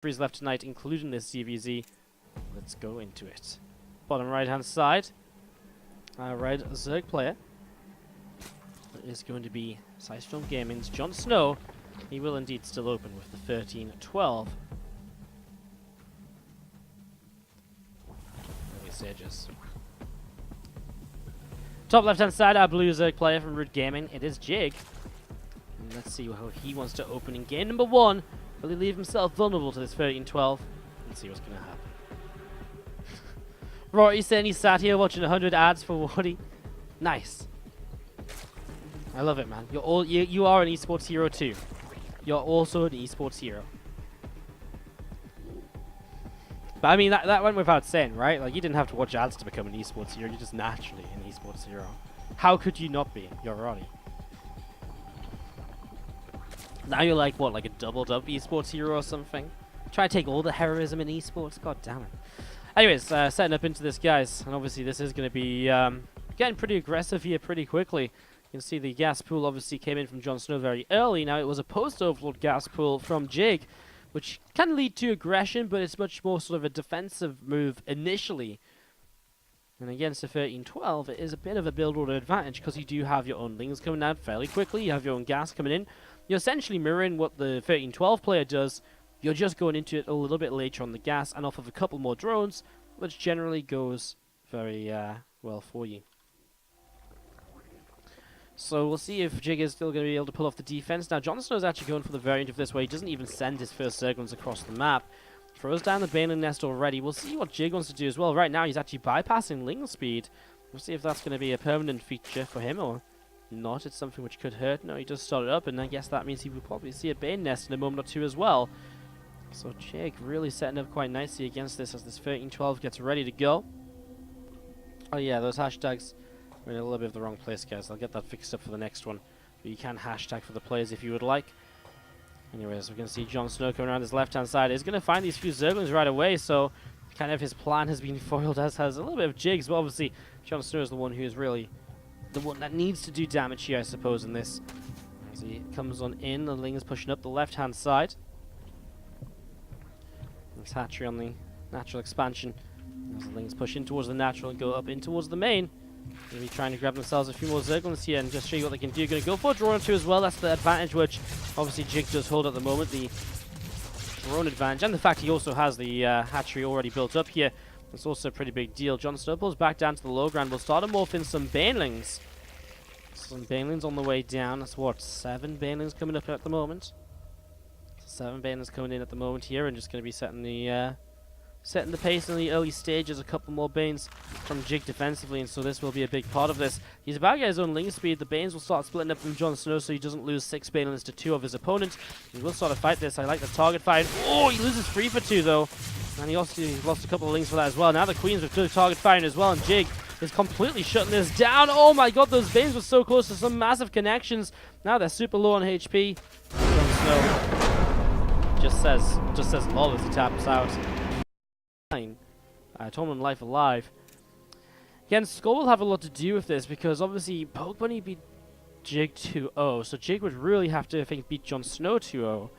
Threes left tonight, including this ZvZ. Let's go into it. Bottom right hand side, red Zerg player. It is going to be Sidestone Gaming's JonSnow. He will indeed still open with the 13-12. Early stages. Top left hand side, our blue Zerg player from Root Gaming. It is Jig. And let's see how he wants to open in game number 1. Will he leave himself vulnerable to this 13-12? Let's see what's going to happen. Rory saying he sat here watching 100 ads for Wardy. Nice. I love it, man. You are an esports hero too. You're also an esports hero. But I mean, that went without saying, right? Like, you didn't have to watch ads to become an esports hero. You're just naturally an esports hero. How could you not be? You're Roddy. Now you're like, what, like a doubled up esports hero or something? Try to take all the heroism in esports? God damn it. Anyways, setting up into this, guys. And obviously this is going to be getting pretty aggressive here pretty quickly. You can see the gas pool obviously came in from JonSnow very early. Now it was a post-overload gas pool from Jig, which can lead to aggression, but it's much more sort of a defensive move initially. And against the 13-12, it is a bit of a build order advantage because you do have your own lings coming out fairly quickly. You have your own gas coming in. You're essentially mirroring what the 13-12 player does. You're just going into it a little bit later on the gas and off of a couple more drones, which generally goes very well for you. So we'll see if Jig is still going to be able to pull off the defense. Now, JonSnow is actually going for the variant of this where he doesn't even send his first Zerglings across the map. Throws down the Baneling Nest already. We'll see what Jig wants to do as well. Right now, he's actually bypassing Ling speed. We'll see if that's going to be a permanent feature for him or not. It's something which could hurt. No, he does start it up, and I guess that means he will probably see a Bane Nest in a moment or two as well. So Jig really setting up quite nicely against this as this 13-12 gets ready to go. Oh yeah, those hashtags are in a little bit of the wrong place, guys. I'll get that fixed up for the next one. But you can hashtag for the players if you would like. Anyways, we're going to see JonSnow coming around his left-hand side. He's going to find these few Zerglings right away, so kind of his plan has been foiled, as has a little bit of Jig's. But obviously, JonSnow is the one who is really the one that needs to do damage here, I suppose, in this. As he comes on in, the Ling is pushing up the left-hand side. This hatchery on the natural expansion. As the Lings push in towards the natural and go up in towards the main. Going to be trying to grab themselves a few more Zerglings here and just show you what they can do. Going to go for a drone or two as well. That's the advantage which obviously Jig does hold at the moment. The drone advantage and the fact he also has the hatchery already built up here. That's also a pretty big deal. JonSnow pulls back down to the low ground. We'll start to morph in some Banelings. Some Banelings on the way down. That's what, 7 Banelings coming up at the moment. 7 Banelings coming in at the moment here and just going to be setting the pace in the early stages. A couple more Banes from Jig defensively, and so this will be a big part of this. He's about to get his own Ling speed. The Banes will start splitting up from JonSnow so he doesn't lose 6 Banelings to 2 of his opponents. He will start to fight this. I like the target fight. Oh, he loses 3 for 2 though. And he also lost a couple of Lings for that as well. Now the Queens with good target firing as well, and Jig is completely shutting this down. Oh my god, those Banes were so close to some massive connections. Now they're super low on HP. JonSnow just says lol as he taps out. Tournament life alive. Again, Skull will have a lot to do with this because obviously Poke Bunny beat Jig 2-0, so Jig would really have to, I think, beat JonSnow 2-0.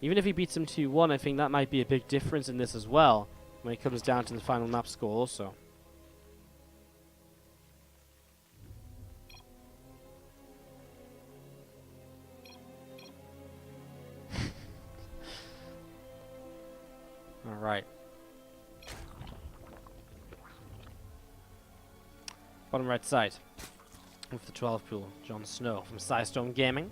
Even if he beats him 2-1, I think that might be a big difference in this as well when it comes down to the final map score also. Alright. Bottom right side with the 12 pool, JonSnow from Sidestone Gaming.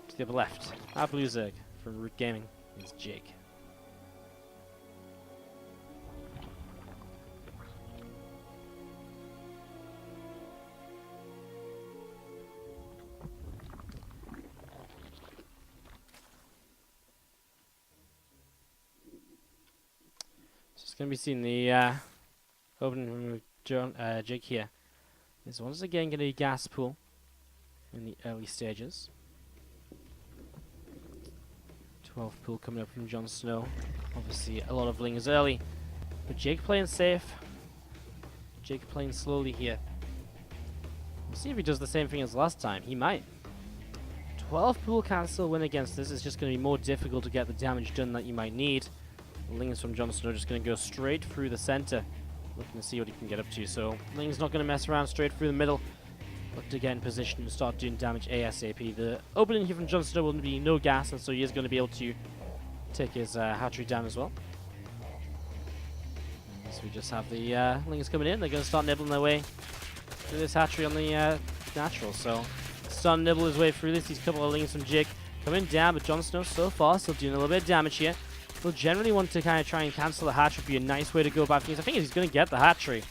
To the upper left, our blue Zerg from Root Gaming is Jig. It's going to be seeing the opening with Jig here. Is once again going to be gas pool in the early stages. 12 pool coming up from JonSnow. Obviously a lot of Lings early, but Jig playing safe. Jig playing slowly here. We'll see if he does the same thing as last time. He might. 12 pool can still win against this. It's just going to be more difficult to get the damage done that you might need. Lings from JonSnow just going to go straight through the center, looking to see what he can get up to. So Ling's not going to mess around, straight through the middle. Look to get in position and start doing damage ASAP. The opening here from JonSnow will be no gas, and so he is going to be able to take his hatchery down as well. So we just have the Lings coming in. They're going to start nibbling their way through this hatchery on the natural. So start to nibble his way through this. These couple of Lings from Jig coming down, but JonSnow so far still doing a little bit of damage here. He'll generally want to kind of try and cancel the hatchery. Would be a nice way to go about things. I think he's going to get the hatchery.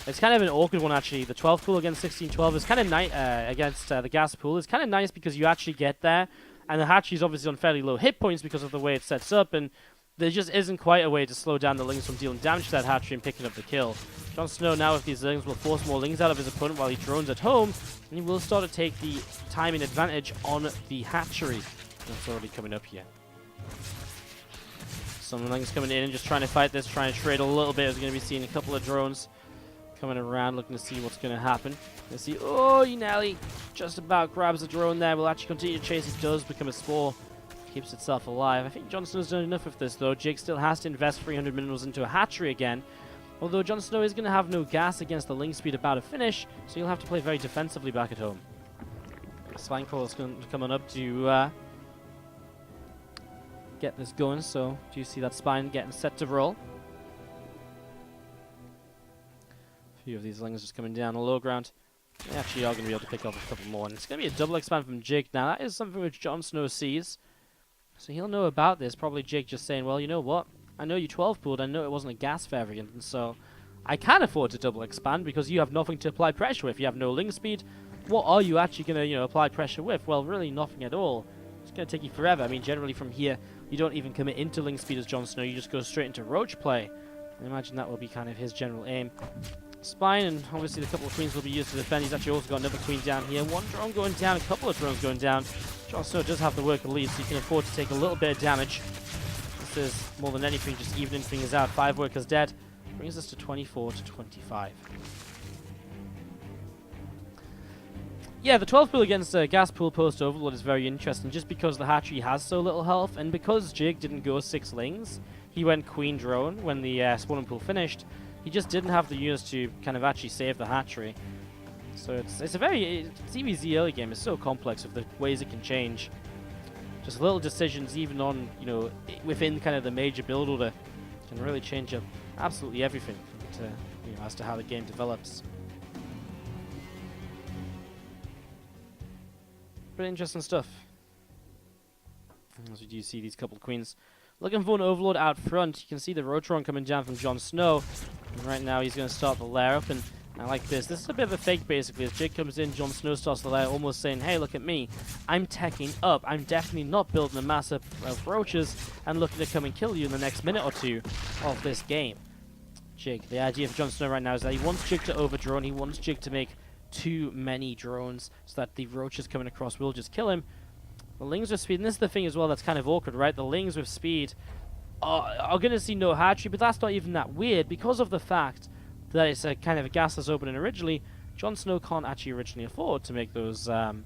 It's kind of an awkward one, actually. The 12 pool against 16-12 is kind of nice against the gas pool. It's kind of nice because you actually get there, and the hatchery is obviously on fairly low hit points because of the way it sets up, and there just isn't quite a way to slow down the Lings from dealing damage to that hatchery and picking up the kill. JonSnow now with these Lings will force more Lings out of his opponent while he drones at home, and he will start to take the timing advantage on the hatchery. That's already coming up here. Some Lings coming in and just trying to fight this, trying to trade a little bit. We're going to be seeing a couple of drones coming around, looking to see what's going to happen. Let's see. Oh, Nelly just about grabs the drone there. Will actually continue to chase. It does become a spore. Keeps itself alive. I think JonSnow's done enough of this, though. Jake still has to invest 300 minerals into a hatchery again. Although JonSnow is going to have no gas against the Ling speed about to finish, so he'll have to play very defensively back at home. Spinecrawler's going to come on up to get this going. So do you see that Spine getting set to roll? A few of these Lings just coming down the low ground. They actually are going to be able to pick up a couple more. And it's going to be a double expand from Jake. Now, that is something which JonSnow sees. So he'll know about this. Probably Jake just saying, well, you know what? I know you 12 pooled. I know it wasn't a gas variant. And so I can afford to double expand because you have nothing to apply pressure with. You have no Ling speed. What are you actually going to, apply pressure with? Well, really nothing at all. It's going to take you forever. I mean, generally from here, you don't even commit into Ling speed as JonSnow. You just go straight into Roach play. I imagine that will be kind of his general aim. Spine, and obviously the couple of queens will be used to defend. He's actually also got another queen down here. One drone going down, a couple of drones going down. JonSnow does have the worker lead, so he can afford to take a little bit of damage. This is more than anything, just evening things out. 5 workers dead. Brings us to 24 to 25. Yeah, the 12 pool against gas pool post overload is very interesting, just because the hatchery has so little health, and because Jig didn't go 6 Lings, he went queen drone when the spawning pool finished. He just didn't have the units to kind of actually save the hatchery. So it's a very... ZvZ early game is so complex with the ways it can change. Just little decisions, even on, within kind of the major build order, can really change up absolutely everything to, as to how the game develops. Pretty interesting stuff. As we do see these couple of queens looking for an overlord out front. You can see the Rotron coming down from JonSnow. And right now he's going to start the lair up, and I like this. This is a bit of a fake, basically. As Jake comes in, JonSnow starts the lair, almost saying, hey, look at me. I'm teching up. I'm definitely not building a mass of roaches and looking to come and kill you in the next minute or two of this game. Jake, the idea of JonSnow right now is that he wants Jig to overdrone. He wants Jig to make too many drones so that the roaches coming across will just kill him. The Lings with speed, and this is the thing as well that's kind of awkward, right? The Lings with speed are going to see no hatchery, but that's not even that weird because of the fact that it's a kind of a gasless opening originally. JonSnow can't actually originally afford to make those, to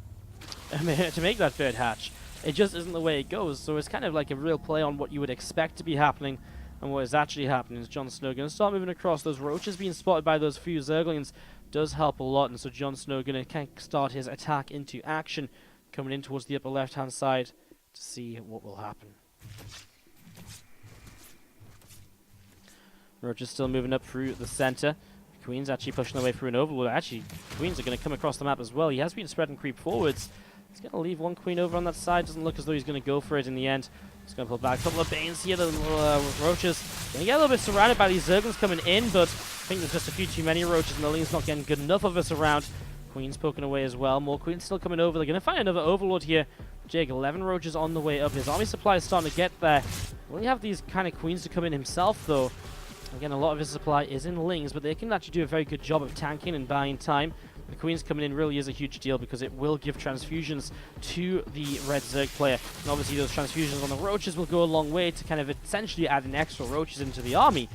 make that third hatch. It just isn't the way it goes, so it's kind of like a real play on what you would expect to be happening and what is actually happening. Is JonSnow going to start moving across? Those roaches being spotted by those few Zerglings does help a lot, and so JonSnow going to kind of start his attack into action, coming in towards the upper left-hand side to see what will happen. Roaches still moving up through the center. Queen's actually pushing their way through an overlord. Actually, Queens are going to come across the map as well. He has been spreading creep forwards. He's going to leave one Queen over on that side. Doesn't look as though he's going to go for it in the end. He's going to pull back a couple of Banes here. The Roaches going to get a little bit surrounded by these Zerglings coming in, but I think there's just a few too many Roaches, and the Ling's not getting good enough of us around. Queen's poking away as well. More Queens still coming over. They're going to find another overlord here. Jake, 11 Roaches on the way up. His army supply is starting to get there. Will he have these kind of Queens to come in himself, though? Again, a lot of his supply is in Lings, but they can actually do a very good job of tanking and buying time. The Queens coming in really is a huge deal because it will give transfusions to the Red Zerg player. And obviously those transfusions on the Roaches will go a long way to kind of essentially adding extra Roaches into the army.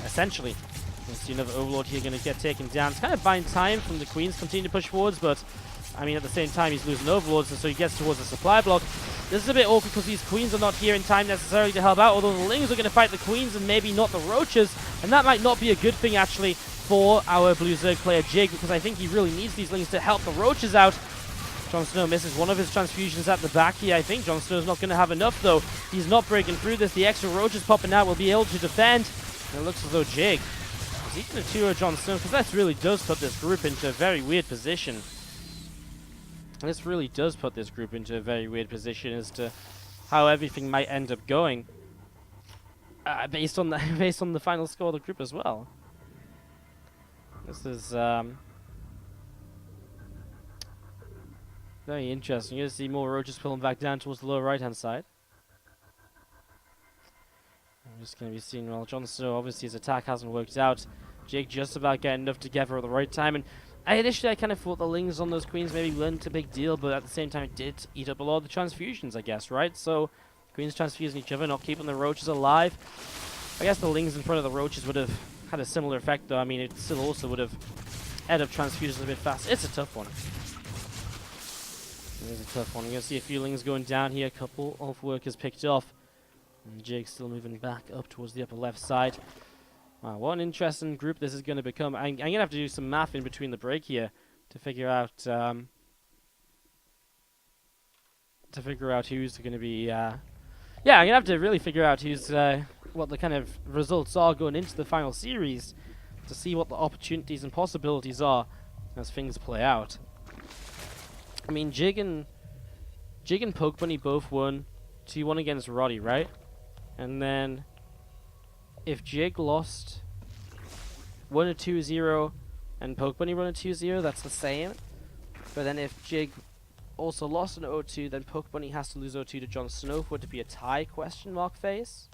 Essentially. Let's see another Overlord here going to get taken down. It's kind of buying time from the Queens, continue to push forwards, but I mean, at the same time, he's losing overlords, and so he gets towards the supply block. This is a bit awkward because these queens are not here in time necessarily to help out, although the lings are going to fight the queens and maybe not the roaches, and that might not be a good thing, actually, for our Blue Zerg player Jig, because I think he really needs these lings to help the roaches out. JonSnow misses one of his transfusions at the back here. I think JonSnow's not going to have enough, though. He's not breaking through this. The extra roaches popping out will be able to defend. And it looks as though Jig is he going to 2-0 JonSnow, because that really does put this group into a very weird position. This really does put this group into a very weird position as to how everything might end up going, based on the final score of the group as well. This is very interesting. You're going to see more roaches pulling back down towards the lower right-hand side. I'm just going to be seeing, well, JonSnow, obviously his attack hasn't worked out. Jake just about getting enough together at the right time, and initially I kind of thought the lings on those queens maybe weren't a big deal, but at the same time it did eat up a lot of the transfusions, I guess, right? So queens transfusing each other, not keeping the roaches alive. I guess the lings in front of the roaches would have had a similar effect, though. I mean, it still also would have ended up transfusions a bit fast. It's a tough one. It is a tough one. You're going to see a few lings going down here. A couple of workers picked off. And Jake's still moving back up towards the upper left side. Wow, what an interesting group this is going to become. I'm going to have to do some math in between the break here to figure out who's going to be... yeah, I'm going to have to really figure out who's what the kind of results are going into the final series to see what the opportunities and possibilities are as things play out. I mean, Jig and Poke Bunny both won 2-1 against Roddy, right? And then if Jig lost 1-2-0 and Poke Bunny won a 2-0, that's the same. But then if Jig also lost an 0-2, then Poke Bunny has to lose 0-2 to JonSnow. Would it be a tie? Question mark face.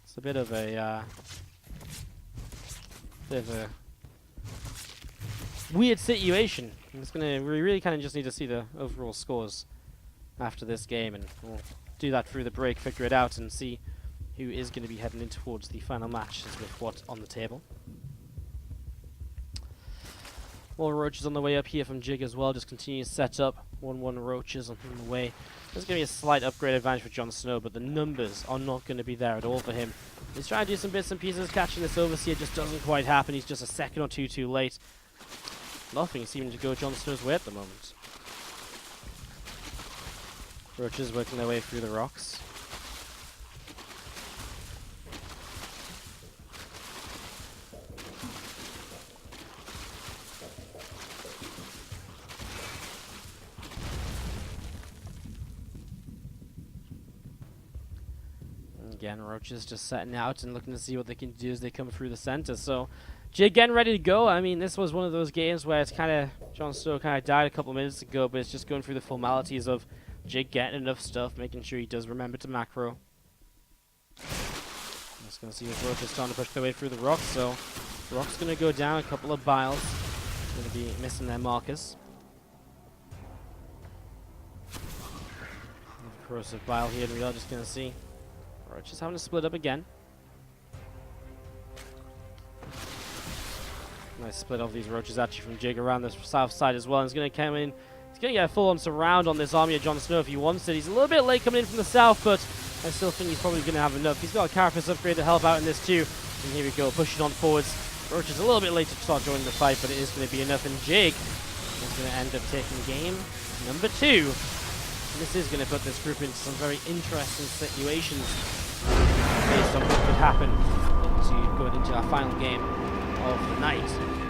It's a bit of a weird situation. We really kind of just need to see the overall scores after this game, and we'll do that through the break, figure it out, and see who is going to be heading in towards the final matches with what's on the table. More roaches on the way up here from Jig as well. Just continue to set up 1-1 roaches on the way. There's going to be a slight upgrade advantage for JonSnow, but the numbers are not going to be there at all for him. He's trying to do some bits and pieces, catching this overseer just doesn't quite happen. He's just a second or two too late. Nothing seeming to go JonSnow's way at the moment. Roaches working their way through the rocks. And again, roaches just setting out and looking to see what they can do as they come through the center. So Jig getting ready to go. I mean, this was one of those games where it's kind of JonSnow kind of died a couple minutes ago, but it's just going through the formalities of Jig getting enough stuff, making sure he does remember to macro. Just going to see if roaches starting to push their way through the rocks. So rock's going to go down. A couple of biles going to be missing their markers. Corrosive bile here, and we are just going to see roaches having to split up again. Nice split off these roaches actually from Jig around the south side as well. And he's going to come in. He's going to get a full-on surround on this army of JonSnow if he wants it. He's a little bit late coming in from the south, but I still think he's probably going to have enough. He's got a Carapace upgrade to help out in this too. And here we go, pushing on forwards. Roach is a little bit late to start joining the fight, but it is going to be enough. And Jig is going to end up taking game number 2. And this is going to put this group into some very interesting situations based on what could happen to go into our final game of the night.